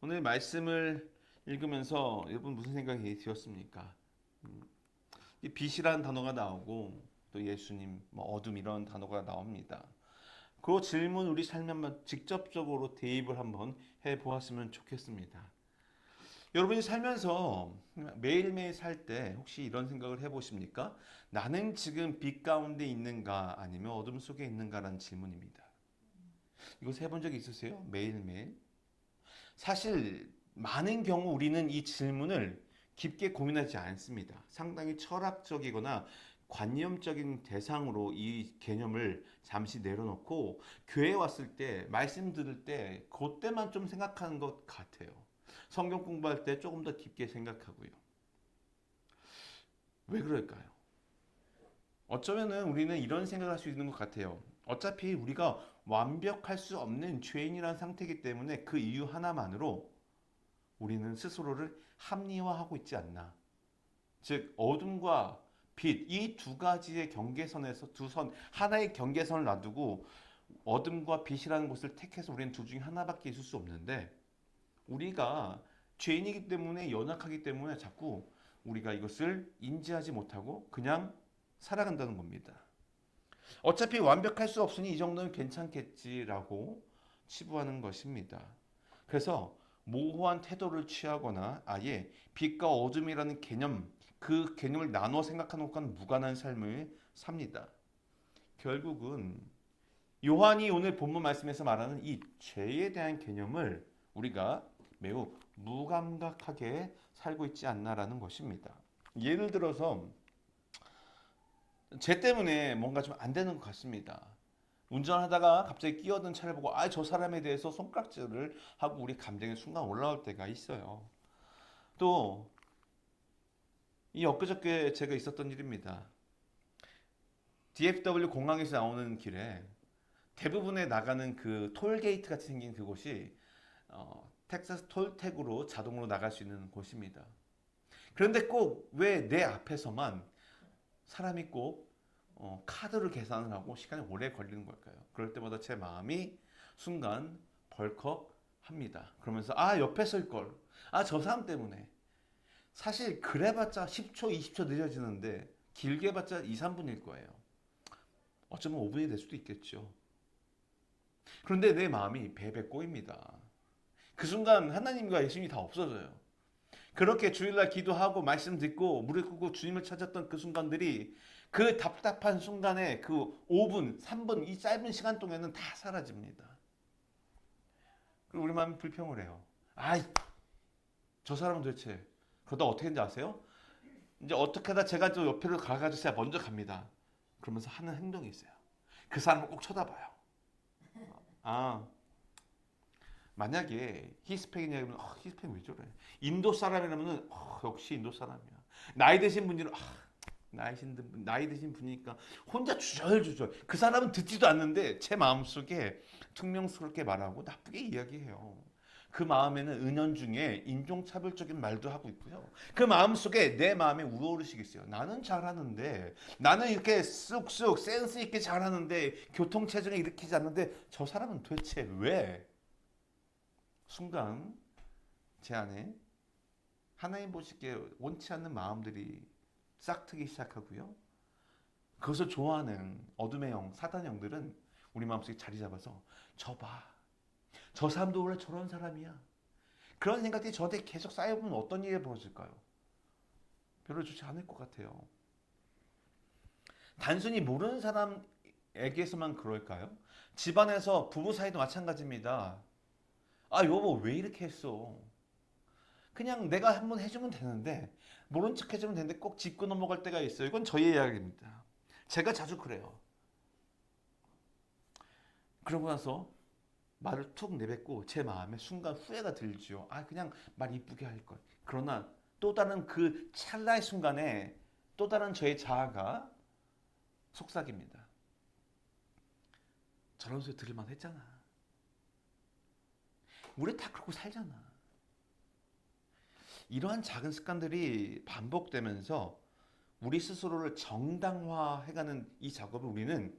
오늘 말씀을 읽으면서 여러분 무슨 생각이 드셨습니까? 이 빛이라는 단어가 나오고 또 예수님, 어둠 이런 단어가 나옵니다. 그 질문 우리 삶에 한번 직접적으로 대입을 한번 해보았으면 좋겠습니다. 여러분이 살면서 매일매일 살 때 혹시 이런 생각을 해보십니까? 나는 지금 빛 가운데 있는가 아니면 어둠 속에 있는가라는 질문입니다. 이거 해본 적 있으세요? 매일매일? 사실 많은 경우 우리는 이 질문을 깊게 고민하지 않습니다. 상당히 철학적이거나 관념적인 대상으로 이 개념을 잠시 내려놓고 교회에 왔을 때 말씀 들을 때 그때만 좀 생각하는 것 같아요. 성경 공부할 때 조금 더 깊게 생각하고요. 왜 그럴까요? 어쩌면은 우리는 이런 생각을 할 수 있는 것 같아요. 어차피 우리가 완벽할 수 없는 죄인이라는 상태이기 때문에 그 이유 하나만으로 우리는 스스로를 합리화하고 있지 않나. 즉 어둠과 빛 이 두 가지의 경계선에서 두 선 하나의 경계선을 놔두고 어둠과 빛이라는 것을 택해서 우리는 둘 중에 하나밖에 있을 수 없는데 우리가 죄인이기 때문에 연약하기 때문에 자꾸 우리가 이것을 인지하지 못하고 그냥 살아간다는 겁니다. 어차피 완벽할 수 없으니 이 정도는 괜찮겠지라고 치부하는 것입니다. 그래서 모호한 태도를 취하거나 아예 빛과 어둠이라는 개념, 그 개념을 나눠 생각하는 것과는 무관한 삶을 삽니다. 결국은 요한이 오늘 본문 말씀에서 말하는 이 죄에 대한 개념을 우리가 매우 무감각하게 살고 있지 않나라는 것입니다. 예를 들어서 죄 때문에 뭔가 좀 안 되는 것 같습니다. 운전하다가 갑자기 끼어든 차를 보고 저 사람에 대해서 손가락질을 하고 우리 감정이 순간 올라올 때가 있어요. 또 이 엊그저께 제가 있었던 일입니다. DFW 공항에서 나오는 길에 대부분에 나가는 그 톨게이트 같이 생긴 그곳이 텍사스 톨텍으로 자동으로 나갈 수 있는 곳입니다. 그런데 꼭 왜 내 앞에서만 사람이 꼭 카드로 계산을 하고 시간이 오래 걸리는 걸까요? 그럴 때마다 제 마음이 순간 벌컥합니다. 그러면서 옆에 쓸 걸. 저 사람 때문에. 사실 그래봤자 10초, 20초 늦어지는데 길게 봤자 2, 3분일 거예요. 어쩌면 5분이 될 수도 있겠죠. 그런데 내 마음이 배배 꼬입니다. 그 순간 하나님과 예수님이 다 없어져요. 그렇게 주일날 기도하고 말씀 듣고 무릎 꿇고 주님을 찾았던 그 순간들이 그 답답한 순간에 그 5분, 3분 이 짧은 시간 동안은 다 사라집니다. 그리고 우리 마음이 불평을 해요. 저 사람은 도대체 그러다 어떻게 했는지 아세요? 이제 어떻게 하다 제가 저 옆에를 가가지고 제가 먼저 갑니다. 그러면서 하는 행동이 있어요. 그 사람을 꼭 쳐다봐요. 아, 만약에 히스패닉이라면 히스패닉 왜 저래? 인도 사람이라면은 역시 인도 사람이야. 나이 드신 분들은 나이 드신 분이니까 혼자 주절주절 그 사람은 듣지도 않는데 제 마음속에 퉁명스럽게 말하고 나쁘게 이야기해요. 그 마음에는 은연중에 인종차별적인 말도 하고 있고요. 그 마음속에 내 마음에 우러르시기 있어요. 나는 잘하는데 나는 이렇게 쑥쑥 센스 있게 잘하는데 교통체증을 일으키지 않는데 저 사람은 도대체 왜 순간 제 안에 하나님 보시기에 원치 않는 마음들이 싹트기 시작하고요. 그것을 좋아하는 어둠의 영, 사단의 영들은 우리 마음속에 자리 잡아서 저 봐. 저 사람도 원래 저런 사람이야. 그런 생각들이 저한테 계속 쌓여보면 어떤 일이 벌어질까요? 별로 좋지 않을 것 같아요. 단순히 모르는 사람에게서만 그럴까요? 집안에서 부부 사이도 마찬가지입니다. 여보 왜 이렇게 했어? 그냥 내가 한번 해주면 되는데 모른 척 해주면 되는데 꼭 짚고 넘어갈 때가 있어요. 이건 저희 이야기입니다. 제가 자주 그래요. 그러고 나서 말을 툭 내뱉고 제 마음에 순간 후회가 들지요. 그냥 말 이쁘게 할 걸. 그러나 또 다른 그 찰나의 순간에 또 다른 저의 자아가 속삭입니다. 저런 소리 들을만 했잖아. 우리 다 그렇고 살잖아. 이러한 작은 습관들이 반복되면서 우리 스스로를 정당화해가는 이 작업을 우리는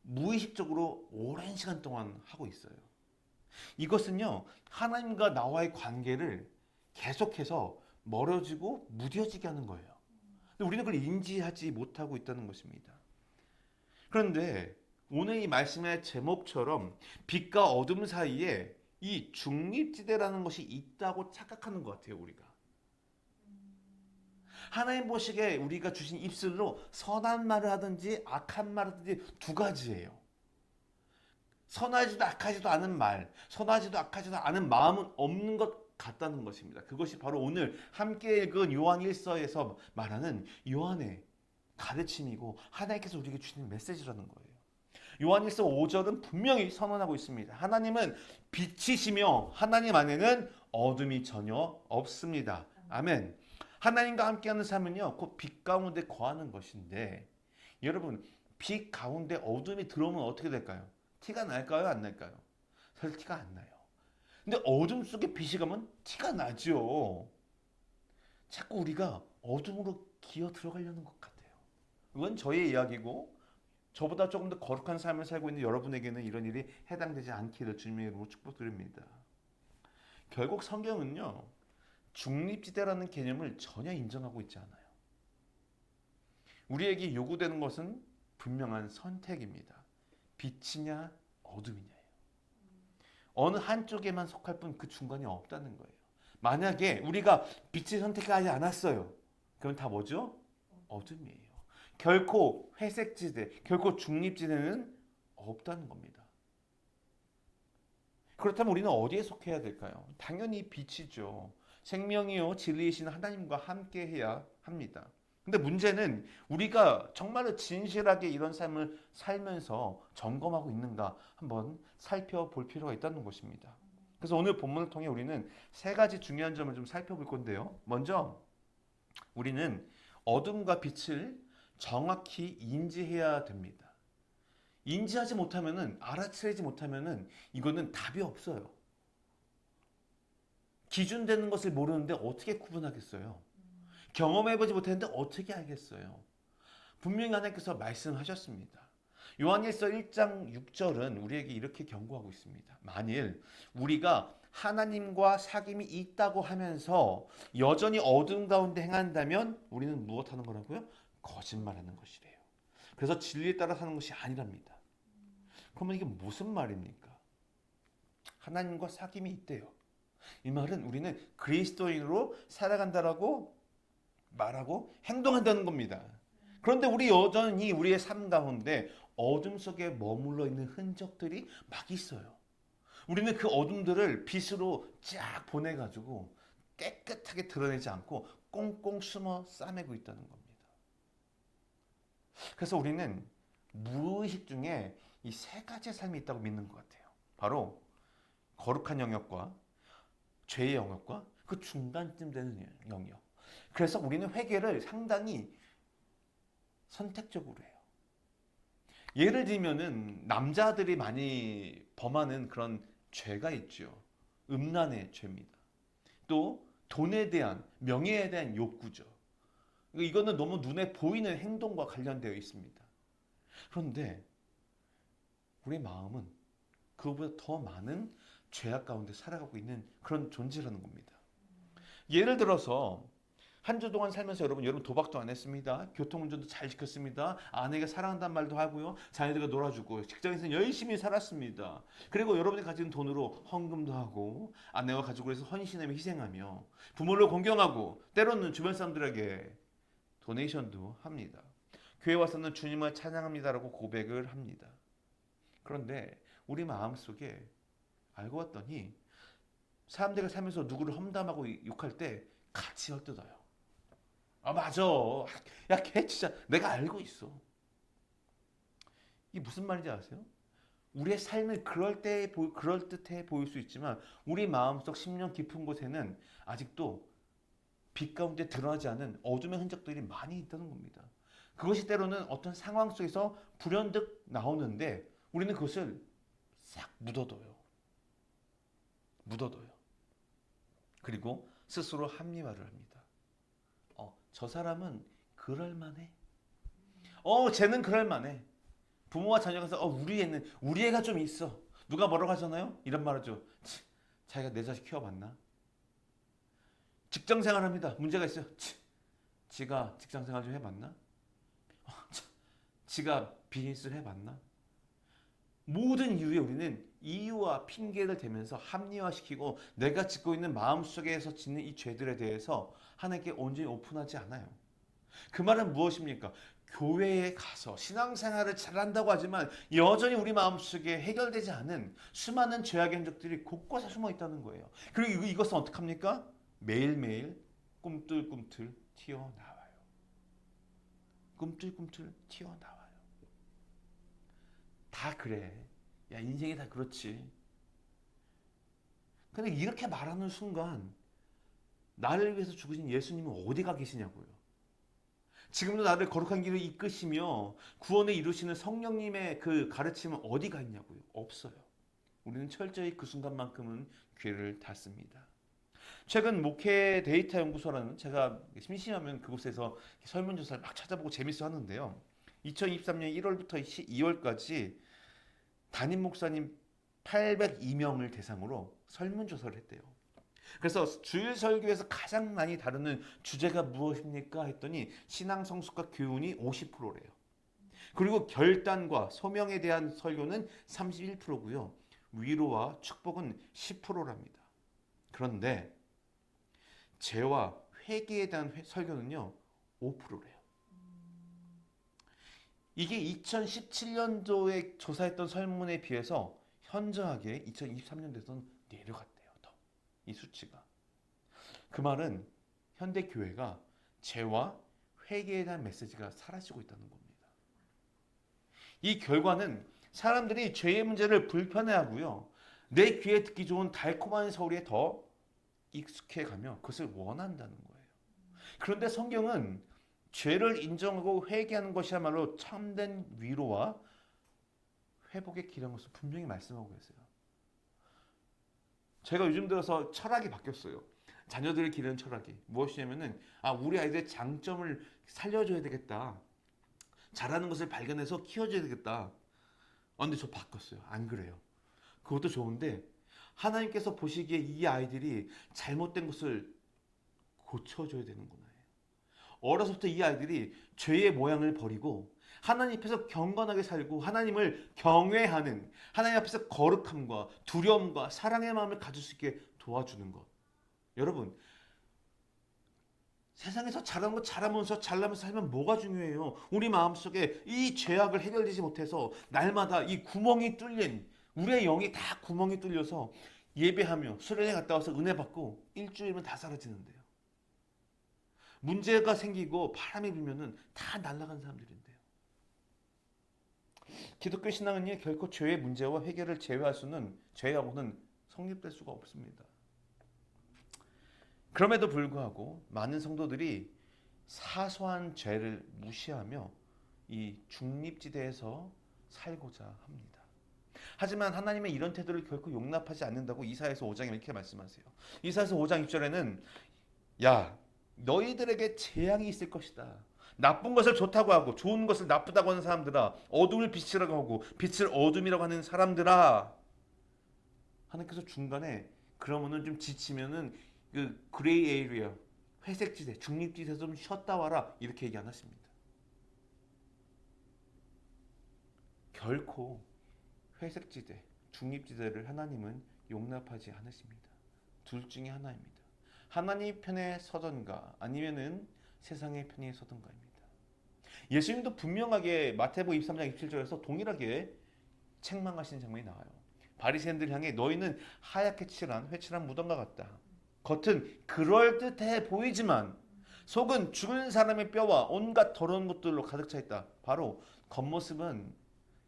무의식적으로 오랜 시간 동안 하고 있어요. 이것은요, 하나님과 나와의 관계를 계속해서 멀어지고 무뎌지게 하는 거예요. 근데 우리는 그걸 인지하지 못하고 있다는 것입니다. 그런데 오늘 이 말씀의 제목처럼 빛과 어둠 사이에 이 중립지대라는 것이 있다고 착각하는 것 같아요, 우리가. 하나님 보시기에 우리가 주신 입술로 선한 말을 하든지 악한 말을 하든지 두 가지예요. 선하지도 악하지도 않은 말, 선하지도 악하지도 않은 마음은 없는 것 같다는 것입니다. 그것이 바로 오늘 함께 읽은 요한 1서에서 말하는 요한의 가르침이고 하나님께서 우리에게 주시는 메시지라는 거예요. 요한 1서 5절은 분명히 선언하고 있습니다. 하나님은 빛이시며 하나님 안에는 어둠이 전혀 없습니다. 아멘. 하나님과 함께하는 삶은요, 곧 빛 가운데 거하는 것인데, 여러분, 빛 가운데 어둠이 들어오면 어떻게 될까요? 티가 날까요? 안 날까요? 사실 티가 안 나요. 근데 어둠 속에 빛이 가면 티가 나죠. 자꾸 우리가 어둠으로 기어 들어가려는 것 같아요. 이건 저의 이야기고, 저보다 조금 더 거룩한 삶을 살고 있는 여러분에게는 이런 일이 해당되지 않기를 주님의 이름으로 축복드립니다. 결국 성경은요, 중립지대라는 개념을 전혀 인정하고 있지 않아요. 우리에게 요구되는 것은 분명한 선택입니다. 빛이냐 어둠이냐예요. 어느 한쪽에만 속할 뿐 그 중간이 없다는 거예요. 만약에 우리가 빛을 선택하지 않았어요, 그럼 다 뭐죠? 어둠이에요. 결코 회색지대, 결코 중립지대는 없다는 겁니다. 그렇다면 우리는 어디에 속해야 될까요? 당연히 빛이죠. 생명이요 진리이신 하나님과 함께 해야 합니다. 근데 문제는 우리가 정말로 진실하게 이런 삶을 살면서 점검하고 있는가 한번 살펴볼 필요가 있다는 것입니다. 그래서 오늘 본문을 통해 우리는 세 가지 중요한 점을 좀 살펴볼 건데요. 먼저 우리는 어둠과 빛을 정확히 인지해야 됩니다. 인지하지 못하면은, 알아차리지 못하면은 이거는 답이 없어요. 기준되는 것을 모르는데 어떻게 구분하겠어요? 경험해보지 못했는데 어떻게 알겠어요? 분명히 하나님께서 말씀하셨습니다. 요한일서 1장 6절은 우리에게 이렇게 경고하고 있습니다. 만일 우리가 하나님과 사귐이 있다고 하면서 여전히 어둠 가운데 행한다면 우리는 무엇하는 거라고요? 거짓말하는 것이래요. 그래서 진리에 따라 사는 것이 아니랍니다. 그러면 이게 무슨 말입니까? 하나님과 사귐이 있대요. 이 말은 우리는 그리스도인으로 살아간다라고 말하고 행동한다는 겁니다. 그런데 우리 여전히 우리의 삶 가운데 어둠 속에 머물러 있는 흔적들이 막 있어요. 우리는 그 어둠들을 빛으로 쫙 보내가지고 깨끗하게 드러내지 않고 꽁꽁 숨어 싸매고 있다는 겁니다. 그래서 우리는 무의식 중에 이 세 가지의 삶이 있다고 믿는 것 같아요. 바로 거룩한 영역과 죄의 영역과 그 중간쯤 되는 영역. 그래서 우리는 회개를 상당히 선택적으로 해요. 예를 들면은 남자들이 많이 범하는 그런 죄가 있죠. 음란의 죄입니다. 또 돈에 대한, 명예에 대한 욕구죠. 이거는 너무 눈에 보이는 행동과 관련되어 있습니다. 그런데 우리 마음은 그것보다 더 많은 죄악 가운데 살아가고 있는 그런 존재라는 겁니다. 예를 들어서 한 주 동안 살면서 여러분 도박도 안 했습니다. 교통운전도 잘 지켰습니다. 아내가 사랑한다는 말도 하고요. 자녀들과 놀아주고 직장에서는 열심히 살았습니다. 그리고 여러분이 가진 돈으로 헌금도 하고 아내와 가족을 위해서 헌신하며 희생하며 부모를 공경하고 때로는 주변 사람들에게 도네이션도 합니다. 교회 와서는 주님을 찬양합니다라고 고백을 합니다. 그런데 우리 마음속에 알고 봤더니 사람들이 살면서 누구를 험담하고 욕할 때 같이 헐뜯어요. 아 맞아. 야 걔 진짜 내가 알고 있어. 이게 무슨 말인지 아세요? 우리의 삶을 그럴듯해 보일 수 있지만 우리 마음속 심령 깊은 곳에는 아직도 빛 가운데 드러나지 않은 어둠의 흔적들이 많이 있다는 겁니다. 그것이 때로는 어떤 상황 속에서 불현듯 나오는데 우리는 그것을 싹 묻어둬요. 그리고 스스로 합리화를 합니다. 저 사람은 그럴만해. 쟤는 그럴만해. 부모와 자녀가 우리 애가 좀 있어. 누가 뭐라고 하잖아요? 이런 말 하죠. 자기가 내 자식 키워봤나? 직장 생활합니다. 문제가 있어요. 지가 직장 생활 좀 해봤나? 지가 비즈니스를 해봤나? 모든 이유에 우리는 이유와 핑계를 대면서 합리화시키고 내가 짓고 있는 마음속에서 짓는 이 죄들에 대해서 하나님께 온전히 오픈하지 않아요. 그 말은 무엇입니까? 교회에 가서 신앙생활을 잘한다고 하지만 여전히 우리 마음속에 해결되지 않은 수많은 죄악의 흔적들이 곳곳에 숨어 있다는 거예요. 그리고 이것은 어떻게 합니까? 매일매일 꿈틀꿈틀 튀어나와요. 꿈틀꿈틀 튀어나와요. 다 그래. 야, 인생이 다 그렇지. 근데 이렇게 말하는 순간 나를 위해서 죽으신 예수님은 어디가 계시냐고요. 지금도 나를 거룩한 길을 이끄시며 구원을 이루시는 성령님의 그 가르침은 어디가 있냐고요. 없어요. 우리는 철저히 그 순간만큼은 귀를 닫습니다. 최근 목회 데이터 연구소라는, 제가 심심하면 그곳에서 설문조사를 막 찾아보고 재밌어 하는데요. 2023년 1월부터 2월까지 담임 목사님 802명을 대상으로 설문조사를 했대요. 그래서 주일 설교에서 가장 많이 다루는 주제가 무엇입니까? 했더니 신앙 성숙과 교훈이 50%래요. 그리고 결단과 소명에 대한 설교는 31%고요. 위로와 축복은 10%랍니다. 그런데 죄와 회개에 대한 설교는요 5%래요. 이게 2017년도에 조사했던 설문에 비해서 현저하게 2023년도에서는 내려갔대요. 더. 이 수치가. 그 말은 현대 교회가 죄와 회개에 대한 메시지가 사라지고 있다는 겁니다. 이 결과는 사람들이 죄의 문제를 불편해하고요. 내 귀에 듣기 좋은 달콤한 소리에 더 익숙해가며 그것을 원한다는 거예요. 그런데 성경은 죄를 인정하고 회개하는 것이야말로 참된 위로와 회복의 길인 것을 분명히 말씀하고 계세요. 제가 요즘 들어서 철학이 바뀌었어요. 자녀들을 기르는 철학이 무엇이냐면은 우리 아이들의 장점을 살려줘야 되겠다. 잘하는 것을 발견해서 키워줘야 되겠다. 근데 저 바꿨어요. 안 그래요. 그것도 좋은데 하나님께서 보시기에 이 아이들이 잘못된 것을 고쳐줘야 되는구나. 어려서부터 이 아이들이 죄의 모양을 버리고 하나님 앞에서 경건하게 살고 하나님을 경외하는, 하나님 앞에서 거룩함과 두려움과 사랑의 마음을 가질 수 있게 도와주는 것. 여러분, 세상에서 잘하는 거 잘하면서 잘나면서 살면 뭐가 중요해요? 우리 마음속에 이 죄악을 해결되지 못해서 날마다 이 구멍이 뚫린, 우리의 영이 다 구멍이 뚫려서 예배하며 수련회 갔다 와서 은혜 받고 일주일이면 다 사라지는데요. 문제가 생기고 바람이 불면은 다 날아간 사람들인데요. 기독교 신앙은요 결코 죄의 문제와 해결을 제외할 수는, 제외하고는 성립될 수가 없습니다. 그럼에도 불구하고 많은 성도들이 사소한 죄를 무시하며 이 중립지대에서 살고자 합니다. 하지만 하나님의 이런 태도를 결코 용납하지 않는다고 이사야서 5장에 이렇게 말씀하세요. 이사야서 5장 6절에는 야, 너희들에게 재앙이 있을 것이다. 나쁜 것을 좋다고 하고 좋은 것을 나쁘다고 하는 사람들아, 어둠을 빛이라고 하고 빛을 어둠이라고 하는 사람들아. 하나님께서 중간에 그러면은 좀 지치면은 그 그레이 에리어, 회색지대, 중립지대에서 좀 쉬었다 와라 이렇게 얘기 안 하십니다. 결코 회색지대, 중립지대를 하나님은 용납하지 않으십니다. 둘 중에 하나입니다. 하나님 편에 서던가 아니면은 세상의 편에 서던가입니다. 예수님도 분명하게 마태복음 23장 27절에서 동일하게 책망하시는 장면이 나와요. 바리새인들 향해 너희는 하얗게 칠한 회칠한 무덤과 같다. 겉은 그럴듯해 보이지만 속은 죽은 사람의 뼈와 온갖 더러운 것들로 가득 차 있다. 바로 겉모습은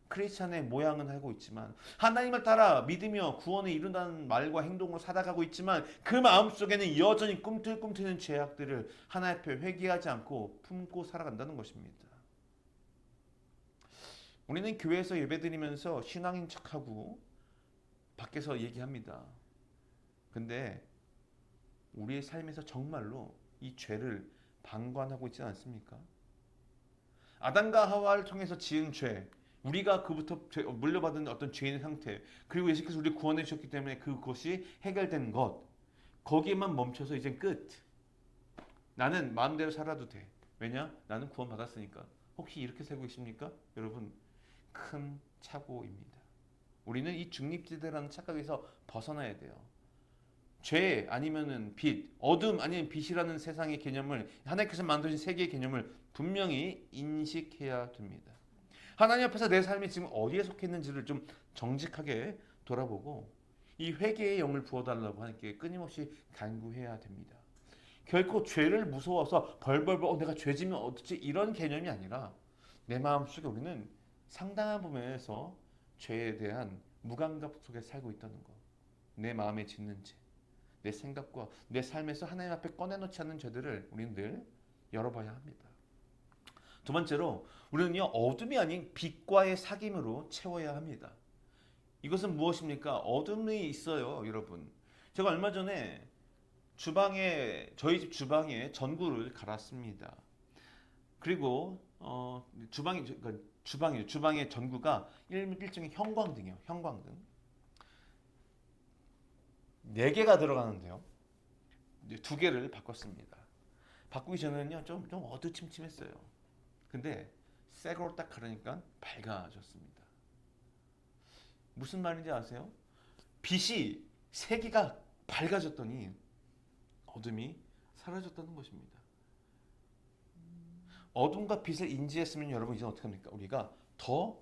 크리스찬의 모양은 하고 있지만 하나님을 따라 믿으며 구원을 이룬다는 말과 행동으로 살아가고 있지만 그 마음속에는 여전히 꿈틀꿈틀는 죄악들을 하나님 앞에 회개하지 않고 품고 살아간다는 것입니다. 우리는 교회에서 예배드리면서 신앙인 척하고 밖에서 얘기합니다. 근데 우리의 삶에서 정말로 이 죄를 방관하고 있지 않습니까? 아담과 하와를 통해서 지은 죄, 우리가 그부터 물려받은 어떤 죄인의 상태, 그리고 예수께서 우리 구원해 주셨기 때문에 그것이 해결된 것, 거기에만 멈춰서 이제 끝. 나는 마음대로 살아도 돼. 왜냐? 나는 구원 받았으니까. 혹시 이렇게 살고 계십니까? 여러분, 큰 착오입니다. 우리는 이 중립지대라는 착각에서 벗어나야 돼요. 죄 아니면은 빛, 어둠 아니면 빛이라는 세상의 개념을, 하나님께서 만드신 세계의 개념을 분명히 인식해야 됩니다. 하나님 앞에서 내 삶이 지금 어디에 속해 있는지를 좀 정직하게 돌아보고 이 회개의 영을 부어달라고 하나님께 끊임없이 간구해야 됩니다. 결코 죄를 무서워서 벌벌벌 내가 죄 지면 어떻지 이런 개념이 아니라 내 마음속에 우리는 상당한 부분에서 죄에 대한 무감각 속에 살고 있다는 것. 내 마음에 짓는 죄, 내 생각과 내 삶에서 하나님 앞에 꺼내놓지 않는 죄들을 우리는 늘 열어봐야 합니다. 두 번째로 우리는요, 어둠이 아닌 빛과의 사귐으로 채워야 합니다. 이것은 무엇입니까? 어둠이 있어요, 여러분. 제가 얼마 전에 저희 집 주방에 전구를 갈았습니다. 그리고 주방의 전구가 일종의 형광등이에요. 형광등. 4개가 들어가는데요. 이제 2개를 바꿨습니다. 바꾸기 전에는요, 좀 어두침침했어요. 근데 새 거로 딱 갈으니까 밝아졌습니다. 무슨 말인지 아세요? 빛이 3개가 밝아졌더니 어둠이 사라졌다는 것입니다. 어둠과 빛을 인지했으면 여러분 이제 어떻게 합니까? 우리가 더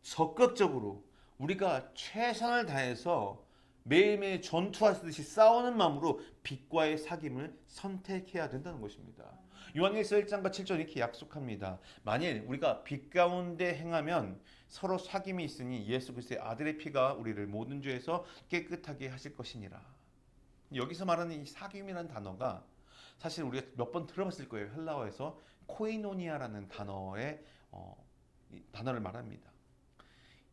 적극적으로 우리가 최선을 다해서 매일매일 전투하듯이 싸우는 마음으로 빛과의 사귐을 선택해야 된다는 것입니다. 요한일서 1장과 7절 이렇게 약속합니다. 만일 우리가 빛 가운데 행하면 서로 사귐이 있으니 예수 그리스도의 아들의 피가 우리를 모든 죄에서 깨끗하게 하실 것이니라. 여기서 말하는 이 사귐이라는 단어가 사실 우리가 몇 번 들어봤을 거예요. 헬라어에서 코이노니아라는 단어를 말합니다.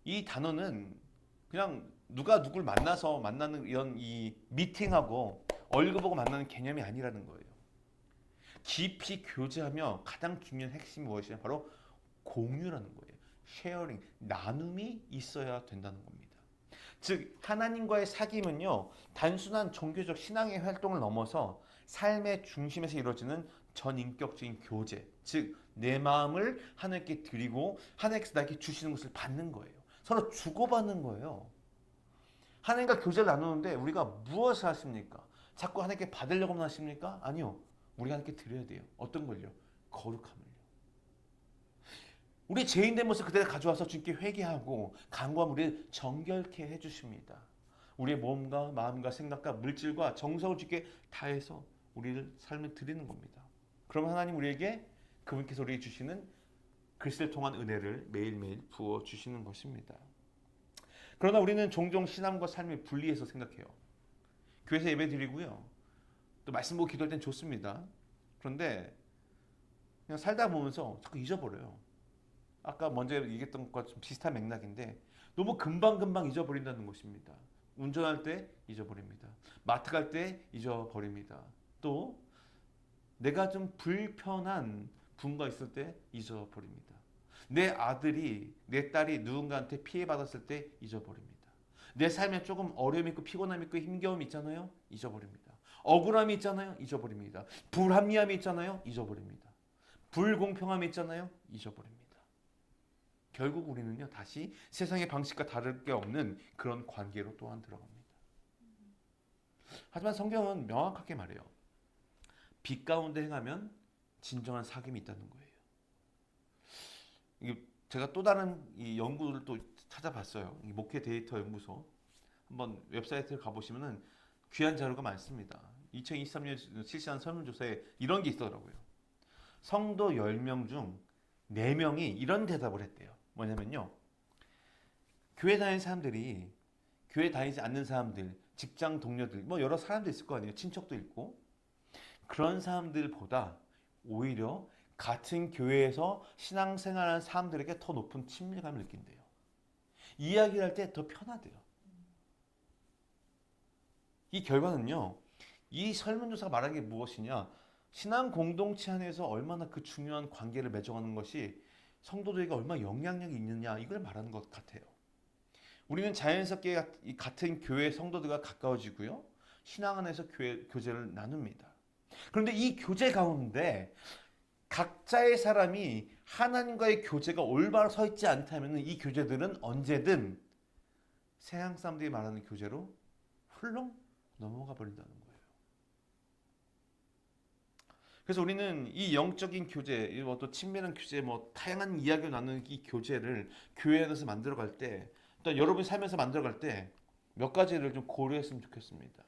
이 단어는 그냥 누가 누굴 만나서 만나는 이런 이 미팅하고 얼굴 보고 만나는 개념이 아니라는 거예요. 깊이 교제하며 가장 중요한 핵심이 무엇이냐? 바로 공유라는 거예요. 쉐어링, 나눔이 있어야 된다는 겁니다. 즉 하나님과의 사귐은요, 단순한 종교적 신앙의 활동을 넘어서 삶의 중심에서 이루어지는 전인격적인 교제, 즉 내 마음을 하나님께 드리고 하나님께서 나에게 주시는 것을 받는 거예요. 서로 주고받는 거예요. 하나님과 교제를 나누는데 우리가 무엇을 하십니까? 자꾸 하나님께 받으려고만 하십니까? 아니요. 우리가 하나님께 드려야 돼요. 어떤 걸요? 거룩함을요. 우리 죄인된 모습 그대로 가져와서 주님께 회개하고 간구하면 우리를 정결케 해주십니다. 우리의 몸과 마음과 생각과 물질과 정성을 주님께 다해서 우리를 삶을 드리는 겁니다. 그럼 하나님 우리에게 그분께서 우리에게 주시는 그리스도를 통한 은혜를 매일매일 부어주시는 것입니다. 그러나 우리는 종종 신앙과 삶을 분리해서 생각해요. 교회에서 예배 드리고요. 또 말씀 보고 기도할 땐 좋습니다. 그런데 그냥 살다 보면서 자꾸 잊어버려요. 아까 먼저 얘기했던 것과 좀 비슷한 맥락인데 너무 금방금방 잊어버린다는 것입니다. 운전할 때 잊어버립니다. 마트 갈 때 잊어버립니다. 또 내가 좀 불편한 분과 있을 때 잊어버립니다. 내 아들이, 내 딸이 누군가한테 피해받았을 때 잊어버립니다. 내 삶에 조금 어려움이 있고 피곤함이 있고 힘겨움이 있잖아요. 잊어버립니다. 억울함이 있잖아요. 잊어버립니다. 불합리함이 있잖아요. 잊어버립니다. 불공평함이 있잖아요. 잊어버립니다. 결국 우리는요, 다시 세상의 방식과 다를 게 없는 그런 관계로 또한 들어갑니다. 하지만 성경은 명확하게 말해요. 빛 가운데 행하면 진정한 사귐이 있다는 거예요. 이게 제가 또 다른 이 연구를 또 찾아봤어요. 이 목회 데이터 연구소 한번 웹사이트에 가보시면은 귀한 자료가 많습니다. 2023년 실시한 설문조사에 이런 게 있더라고요. 성도 10명 중 4명이 이런 대답을 했대요. 뭐냐면요, 교회 다니는 사람들이 교회 다니지 않는 사람들, 직장 동료들, 뭐 여러 사람도 있을 거 아니에요. 친척도 있고. 그런 사람들보다 오히려 같은 교회에서 신앙생활하는 사람들에게 더 높은 친밀감을 느낀대요. 이야기를 할 때 더 편하대요. 이 결과는요, 이 설문조사가 말하는 게 무엇이냐, 신앙 공동체 안에서 얼마나 그 중요한 관계를 맺어가는 것이 성도들에게 얼마나 영향력이 있느냐 이걸 말하는 것 같아요. 우리는 자연스럽게 이 같은 교회 성도들과 가까워지고요. 신앙 안에서 교제를 나눕니다. 그런데 이 교제 가운데 각자의 사람이 하나님과의 교제가 올바로 서 있지 않다면 이 교제들은 언제든 세상 사람들이 말하는 교제로 훌렁 넘어가 버린다는 거예요. 그래서 우리는 이 영적인 교제, 또 친밀한 교제, 다양한 이야기를 나누는 이 교제를 교회 안에서 만들어갈 때, 또 여러분이 살면서 만들어갈 때 몇 가지를 좀 고려했으면 좋겠습니다.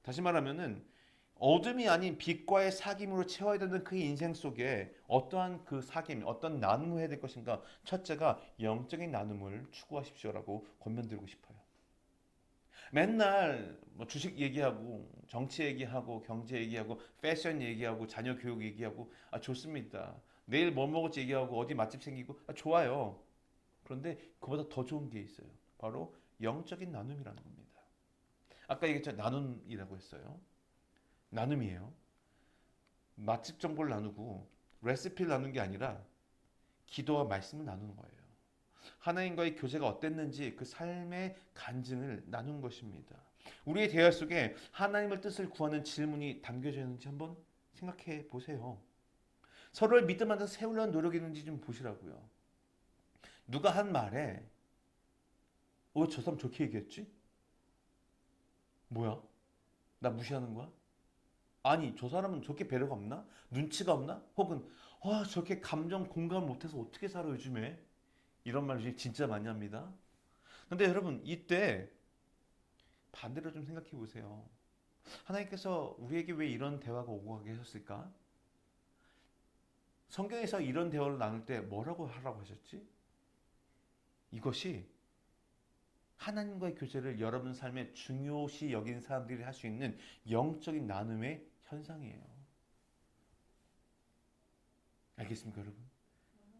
다시 말하면은 어둠이 아닌 빛과의 사귐으로 채워야 되는 그 인생 속에 어떠한 그 사귐, 어떤 나눔을 해야 될 것인가? 첫째가 영적인 나눔을 추구하십시오라고 권면드리고 싶어요. 맨날 주식 얘기하고 정치 얘기하고 경제 얘기하고 패션 얘기하고 자녀 교육 얘기하고 좋습니다. 내일 뭐 먹을지 얘기하고 어디 맛집 생기고 좋아요. 그런데 그보다 더 좋은 게 있어요. 바로 영적인 나눔이라는 겁니다. 아까 얘기했죠. 나눔이라고 했어요. 나눔이에요. 맛집 정보를 나누고 레시피를 나누는 게 아니라 기도와 말씀을 나누는 거예요. 하나님과의 교제가 어땠는지 그 삶의 간증을 나눈 것입니다. 우리의 대화 속에 하나님의 뜻을 구하는 질문이 담겨져 있는지 한번 생각해 보세요. 서로를 믿음 안에서 세우려는 노력이 있는지 좀 보시라고요. 누가 한 말에 저 사람 좋게 얘기했지? 뭐야? 나 무시하는 거야? 아니 저 사람은 저렇게 배려가 없나? 눈치가 없나? 혹은 저렇게 감정 공감을 못해서 어떻게 살아 요즘에? 이런 말 진짜 많이 합니다. 근데 여러분 이때 반대로 좀 생각해 보세요. 하나님께서 우리에게 왜 이런 대화가 오고 가게 하셨을까? 성경에서 이런 대화를 나눌 때 뭐라고 하라고 하셨지? 이것이 하나님과의 교제를 여러분 삶에 중요시 여긴 사람들이 할 수 있는 영적인 나눔의 현상이에요. 알겠습니까, 여러분?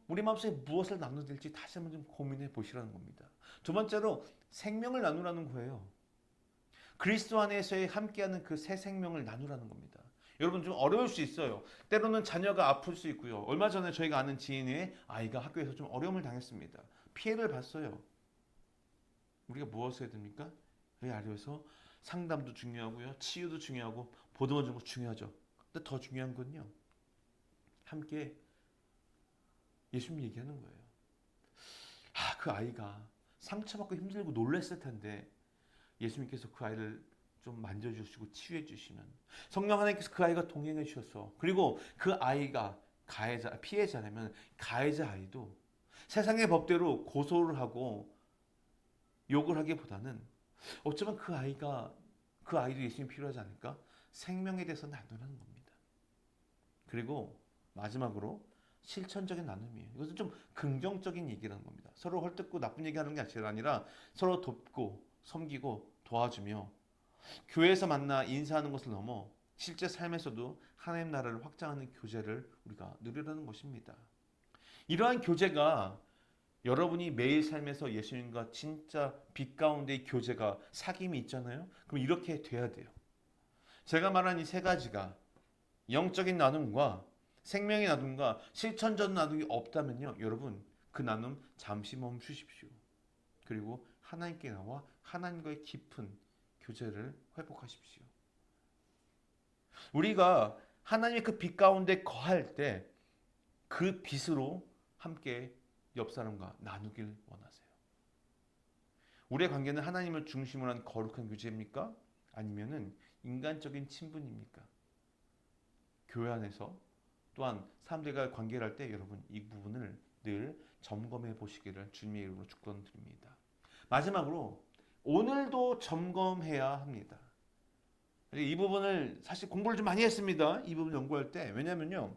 우리 마음속에 무엇을 나눠야 될지 다시 한번 좀 고민해 보시라는 겁니다. 두 번째로 생명을 나누라는 거예요. 그리스도 안에서의 함께하는 그 새 생명을 나누라는 겁니다. 여러분 좀 어려울 수 있어요. 때로는 자녀가 아플 수 있고요. 얼마 전에 저희가 아는 지인의 아이가 학교에서 좀 어려움을 당했습니다. 피해를 봤어요. 우리가 무엇을 해야 됩니까? 이 아래에서 상담도 중요하고요. 치유도 중요하고 보듬어 주는 거 중요하죠. 근데 더 중요한 건요. 함께 예수님 얘기하는 거예요. 그 아이가 상처받고 힘들고 놀랐을 텐데 예수님께서 그 아이를 좀 만져주시고 치유해 주시면 성령 하나님께서 그 아이가 동행해 주셔서 그리고 그 아이가 피해자라면 가해자 아이도 세상의 법대로 고소를 하고 욕을 하기보다는 어쩌면 그 아이도 예수님이 필요하지 않을까? 생명에 대해서 나누라는 겁니다. 그리고 마지막으로 실천적인 나눔이에요. 이것은 좀 긍정적인 얘기라는 겁니다. 서로 헐뜯고 나쁜 얘기하는 게 아니라 서로 돕고 섬기고 도와주며 교회에서 만나 인사하는 것을 넘어 실제 삶에서도 하나님 나라를 확장하는 교제를 우리가 누리라는 것입니다. 이러한 교제가 여러분이 매일 삶에서 예수님과 진짜 빛 가운데의 교제가 사귐이 있잖아요. 그럼 이렇게 돼야 돼요. 제가 말한 이 세 가지가 영적인 나눔과 생명의 나눔과 실천적 나눔이 없다면요. 여러분 그 나눔 잠시 멈추십시오. 그리고 하나님께 나와 하나님과의 깊은 교제를 회복하십시오. 우리가 하나님의 그 빛 가운데 거할 때 그 빛으로 함께 옆 사람과 나누길 원하세요. 우리의 관계는 하나님을 중심으로 한 거룩한 교제입니까? 아니면은 인간적인 친분입니까? 교회 안에서 또한 사람들과 관계를 할 때 여러분 이 부분을 늘 점검해 보시기를 주님의 이름으로 축원드립니다. 마지막으로 오늘도 점검해야 합니다. 이 부분을 사실 공부를 좀 많이 했습니다. 이 부분 연구할 때. 왜냐면요.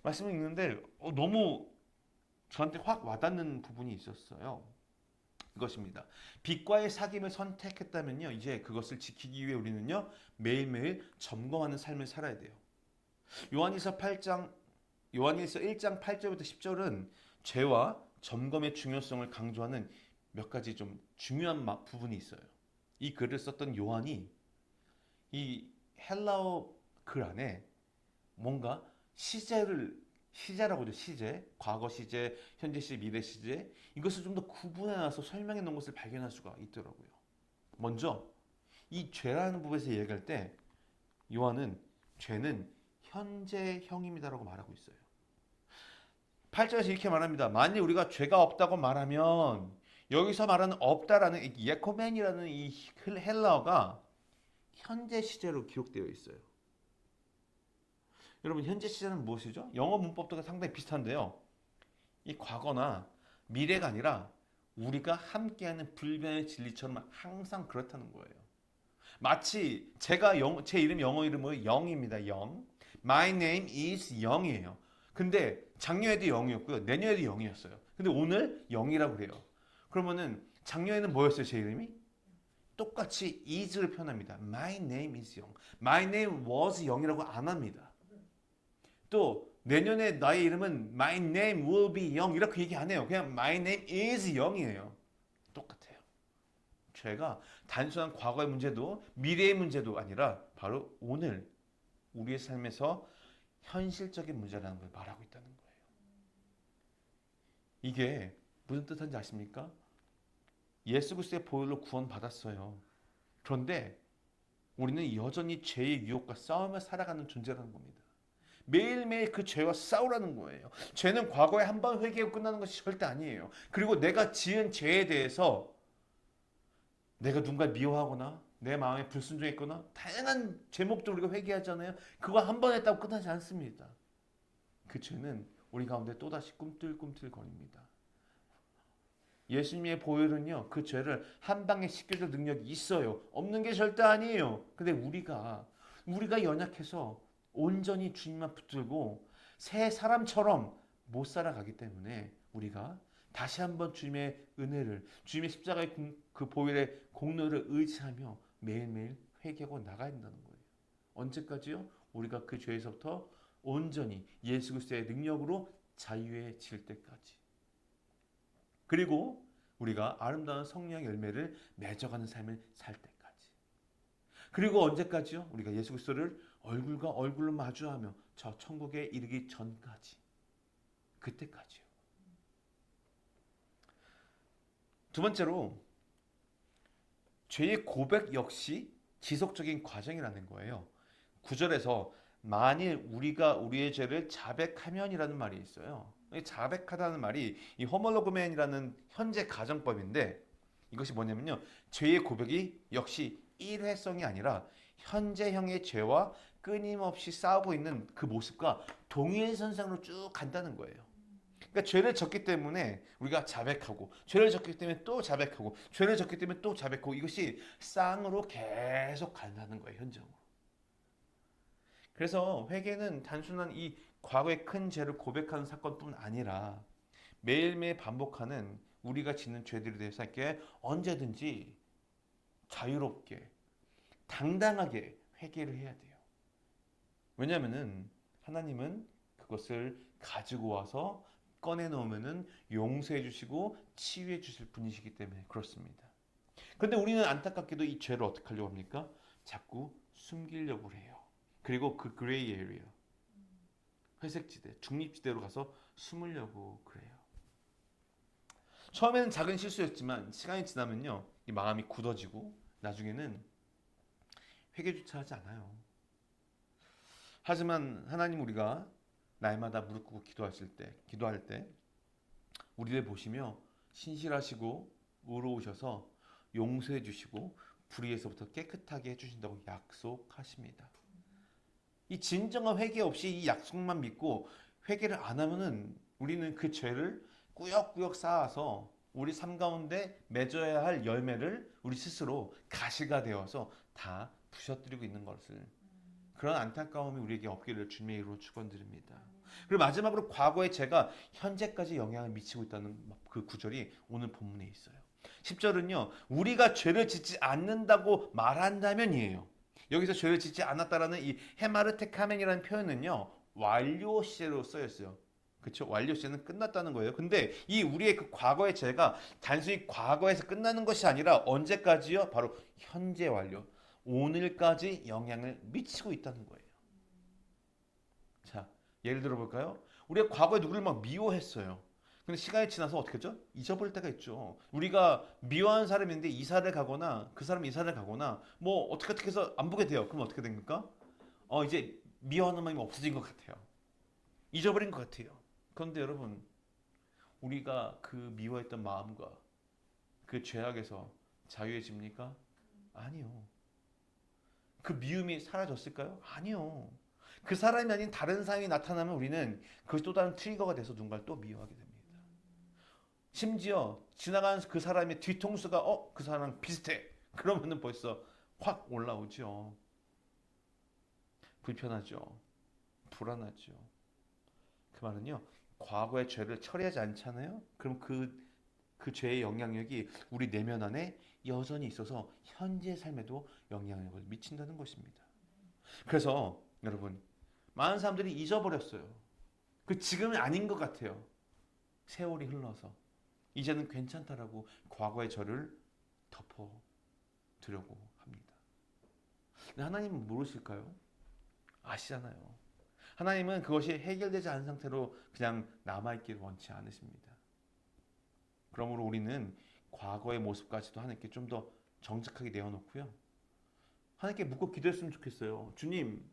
말씀을 읽는데 너무 저한테 확 와닿는 부분이 있었어요. 이것입니다. 빛과의 사귐을 선택했다면요. 이제 그것을 지키기 위해 우리는요. 매일매일 점검하는 삶을 살아야 돼요. 요한일서 1장 8절부터 10절은 죄와 점검의 중요성을 강조하는 몇 가지 좀 중요한 부분이 있어요. 이 글을 썼던 요한이 이 헬라어 글 안에 뭔가 시제를 시제라고 하죠. 시제. 과거 시제, 현재 시제, 미래 시제. 이것을 좀 더 구분해놔서 설명해 놓은 것을 발견할 수가 있더라고요. 먼저 이 죄라는 부분에서 얘기할 때 요한은 죄는 현재형입니다라고 말하고 있어요. 8절에서 이렇게 말합니다. 만일 우리가 죄가 없다고 말하면 여기서 말하는 없다라는 예코멘이라는 이 헬라어가 현재 시제로 기록되어 있어요. 여러분 현재 시제는 무엇이죠? 영어 문법도 상당히 비슷한데요. 이 과거나 미래가 아니라 우리가 함께하는 불변의 진리처럼 항상 그렇다는 거예요. 마치 제 이름 영어 이름은 영입니다. 영. My name is 영이에요. 근데 작년에도 영이었고요. 내년에도 영이었어요. 근데 오늘 영이라고 그래요. 그러면은 작년에는 뭐였어요? 제 이름이? 똑같이 is를 표현합니다. My name is 영. My name was 영이라고 안 합니다. 또 내년에 나의 이름은 My name will be 영 이렇게 얘기 안 해요. 그냥 My name is 영이에요. 똑같아요. 죄가 단순한 과거의 문제도 미래의 문제도 아니라 바로 오늘 우리의 삶에서 현실적인 문제라는 걸 말하고 있다는 거예요. 이게 무슨 뜻인지 아십니까? 예수 그리스도의 보혈로 구원받았어요. 그런데 우리는 여전히 죄의 유혹과 싸우며 살아가는 존재라는 겁니다. 매일매일 그 죄와 싸우라는 거예요. 죄는 과거에 한 번 회개하고 끝나는 것이 절대 아니에요. 그리고 내가 지은 죄에 대해서 내가 누군가를 미워하거나 내 마음에 불순종했거나 다양한 제목들 우리가 회개하잖아요. 그거 한 번 했다고 끝나지 않습니다. 그 죄는 우리 가운데 또다시 꿈틀꿈틀 거립니다. 예수님의 보혈은요, 그 죄를 한 방에 씻겨줄 능력이 있어요. 없는 게 절대 아니에요. 근데 우리가 연약해서 온전히 주님만 붙들고 새 사람처럼 못 살아가기 때문에 우리가 다시 한번 주님의 은혜를, 주님의 십자가의 그 보혈의 공로를 의지하며 매일매일 회개하고 나가야 된다는 거예요. 언제까지요? 우리가 그 죄에서부터 온전히 예수 그리스도의 능력으로 자유해질 때까지. 그리고 우리가 아름다운 성령의 열매를 맺어가는 삶을 살 때까지. 그리고 언제까지요? 우리가 예수 그리스도를 얼굴과 얼굴로 마주하며 저 천국에 이르기 전까지. 그때까지요. 두 번째로 죄의 고백 역시 지속적인 과정이라는 거예요. 9절에서 만일 우리가 우리의 죄를 자백하면이라는 말이 있어요. 자백하다는 말이 이 호몰로그멘이라는 현재 가정법인데 이것이 뭐냐면요. 죄의 고백이 역시 일회성이 아니라 현재형의 죄와 끊임없이 싸우고 있는 그 모습과 동일선상으로 쭉 간다는 거예요. 그러니까 죄를 졌기 때문에 우리가 자백하고 죄를 졌기 때문에 또 자백하고 죄를 졌기 때문에 또 자백하고 이것이 쌍으로 계속 간다는 거예요. 현장으로. 그래서 회개는 단순한 이 과거의 큰 죄를 고백하는 사건뿐 아니라 매일매일 반복하는 우리가 짓는 죄들에 대해서 이렇게 언제든지 자유롭게 당당하게 회개를 해야 돼요. 왜냐하면은 하나님은 그것을 가지고 와서 꺼내놓으면은 용서해 주시고 치유해 주실 분이시기 때문에 그렇습니다. 그런데 우리는 안타깝게도 이 죄를 어떻게 하려고 합니까? 자꾸 숨기려고 해요. 그리고 그 그레이 에리어, 회색지대, 중립지대로 가서 숨으려고 그래요. 처음에는 작은 실수였지만 시간이 지나면요, 이 마음이 굳어지고 나중에는 회개조차 하지 않아요. 하지만 하나님 우리가 날마다 무릎 꿇고 기도할 때 우리를 보시며 신실하시고 의로우셔서 용서해 주시고 불의에서부터 깨끗하게 해주신다고 약속하십니다. 이 진정한 회개 없이 이 약속만 믿고 회개를 안 하면은 우리는 그 죄를 꾸역꾸역 쌓아서 우리 삶 가운데 맺어야 할 열매를 우리 스스로 가시가 되어서 다 부셔뜨리고 있는 것을, 그런 안타까움이 우리에게 없기를 주님의 이름으로 축원드립니다. 그리고 마지막으로 과거의 죄가 현재까지 영향을 미치고 있다는 그 구절이 오늘 본문에 있어요. 10절은요. 우리가 죄를 짓지 않는다고 말한다면이에요. 여기서 죄를 짓지 않았다라는 이 헤마르테카멘이라는 표현은요. 완료 시제로 쓰였어요. 그렇죠? 완료 시제는 끝났다는 거예요. 근데 이 우리의 그 과거의 죄가 단순히 과거에서 끝나는 것이 아니라 언제까지요? 바로 현재 완료. 오늘까지 영향을 미치고 있다는 거예요. 자, 예를 들어 볼까요? 우리가 과거에 누구를 막 미워했어요. 근데 시간이 지나서 어떻게 하죠? 잊어버릴 때가 있죠. 우리가 미워하는 사람인데 이사를 가거나 그 사람 이사를 가거나 뭐 어떻게 해서 안 보게 돼요. 그럼 어떻게 됩니까? 이제 미워하는 마음이 없어진 것 같아요. 잊어버린 것 같아요. 그런데 여러분, 우리가 그 미워했던 마음과 그 죄악에서 자유해집니까? 아니요. 그 미움이 사라졌을까요? 아니요. 그 사람이 아닌 다른 사람이 나타나면 우리는 그것이 또 다른 트리거가 돼서 누군가를 또 미워하게 됩니다. 심지어 지나가는 그 사람의 뒤통수가 그 사람랑 비슷해. 그러면은 벌써 확 올라오죠. 불편하죠. 불안하죠. 그 말은요. 과거의 죄를 처리하지 않잖아요. 그럼 그 죄의 영향력이 우리 내면 안에 여전히 있어서 현재 삶에도 영향력을 미친다는 것입니다. 그래서 여러분, 많은 사람들이 잊어버렸어요. 그 지금은 아닌 것 같아요. 세월이 흘러서 이제는 괜찮다라고 과거의 저를 덮어두려고 합니다. 근데 하나님은 모르실까요? 아시잖아요. 하나님은 그것이 해결되지 않은 상태로 그냥 남아있기를 원치 않으십니다. 그러므로 우리는 과거의 모습까지도 하나님께 좀 더 정직하게 내어놓고요. 하나님께 묻고 기도했으면 좋겠어요. 주님,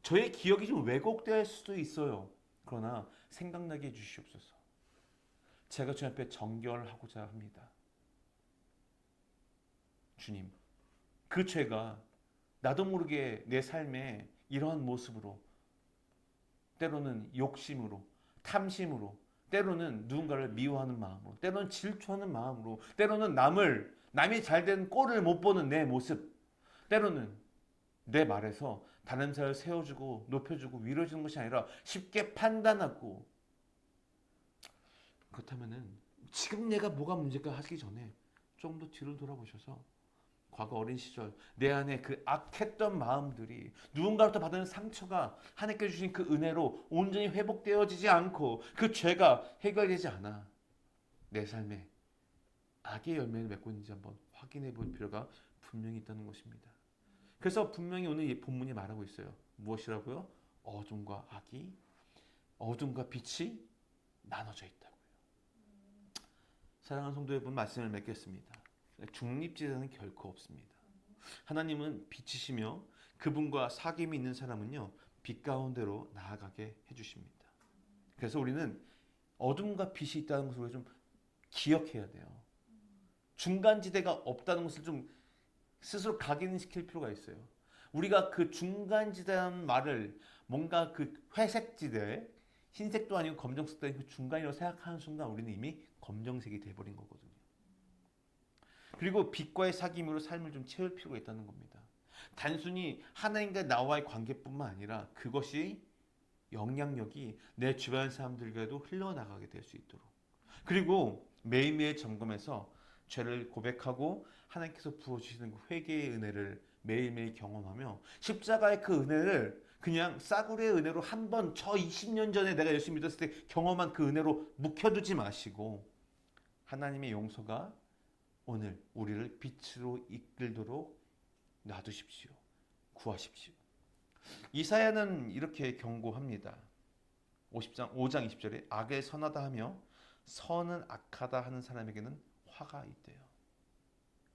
저의 기억이 좀 왜곡될 수도 있어요. 그러나 생각나게 해주시옵소서. 제가 주님 앞에 정결하고자 합니다. 주님, 그 죄가 나도 모르게 내 삶에 이러한 모습으로, 때로는 욕심으로, 탐심으로, 때로는 누군가를 미워하는 마음으로, 때로는 질투하는 마음으로, 때로는 남이 잘된 꼴을 못 보는 내 모습, 때로는 내 말에서 다른 사람을 세워주고 높여주고 위로해주는 것이 아니라 쉽게 판단하고, 그렇다면은 지금 내가 뭐가 문제일까 하기 전에 좀 더 뒤를 돌아보셔서 과거 어린 시절 내 안에 그 악했던 마음들이 누군가로부터 받은 상처가 하나님께 주신 그 은혜로 온전히 회복되어지지 않고 그 죄가 해결되지 않아 내 삶에 악의 열매를 맺고 있는지 한번 확인해 볼 필요가 분명히 있다는 것입니다. 그래서 분명히 오늘 이 본문이 말하고 있어요. 무엇이라고요? 어둠과 악이, 어둠과 빛이 나눠져 있다고요. 사랑하는 성도 여러분, 말씀을 맺겠습니다. 중립지대는 결코 없습니다. 하나님은 빛이시며 그분과 사귐이 있는 사람은요, 빛 가운데로 나아가게 해주십니다. 그래서 우리는 어둠과 빛이 있다는 것을 좀 기억해야 돼요. 중간지대가 없다는 것을 좀 스스로 각인시킬 필요가 있어요. 우리가 그 중간지대라는 말을 뭔가 그 회색지대, 흰색도 아니고 검정색도 아니고 그 중간이라고 생각하는 순간 우리는 이미 검정색이 돼버린 거거든요. 그리고 빛과의 사귐으로 삶을 좀 채울 필요가 있다는 겁니다. 단순히 하나님과 나와의 관계뿐만 아니라 그것이 영향력이 내 주변 사람들과도 흘러나가게 될 수 있도록, 그리고 매일매일 점검해서 죄를 고백하고 하나님께서 부어주시는 그 회개의 은혜를 매일매일 경험하며 십자가의 그 은혜를 그냥 싸구려의 은혜로 한번 저 20년 전에 내가 열심히 믿었을 때 경험한 그 은혜로 묵혀두지 마시고 하나님의 용서가 오늘 우리를 빛으로 이끌도록 놔두십시오. 구하십시오. 이사야는 이렇게 경고합니다. 5장 20절에 악을 선하다 하며 선은 악하다 하는 사람에게는 화가 있대요.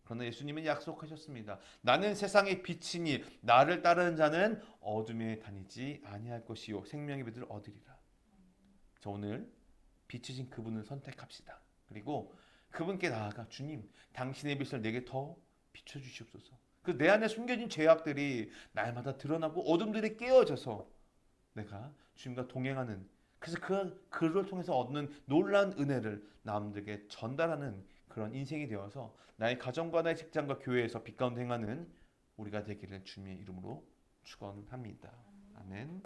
그러나 예수님은 약속하셨습니다. 나는 세상의 빛이니 나를 따르는 자는 어둠에 다니지 아니할 것이요 생명의 빛을 얻으리라. 저 오늘 빛이신 그분을 선택합시다. 그리고 그분께 나아가 주님, 당신의 빛을 내게 더 비춰주시옵소서. 그 내 안에 숨겨진 죄악들이 날마다 드러나고 어둠들이 깨어져서 내가 주님과 동행하는, 그래서 그를 통해서 얻는 놀라운 은혜를 남들에게 전달하는 그런 인생이 되어서 나의 가정과 나의 직장과 교회에서 빛 가운데 행하는 우리가 되기를 주님의 이름으로 축원합니다. 아멘.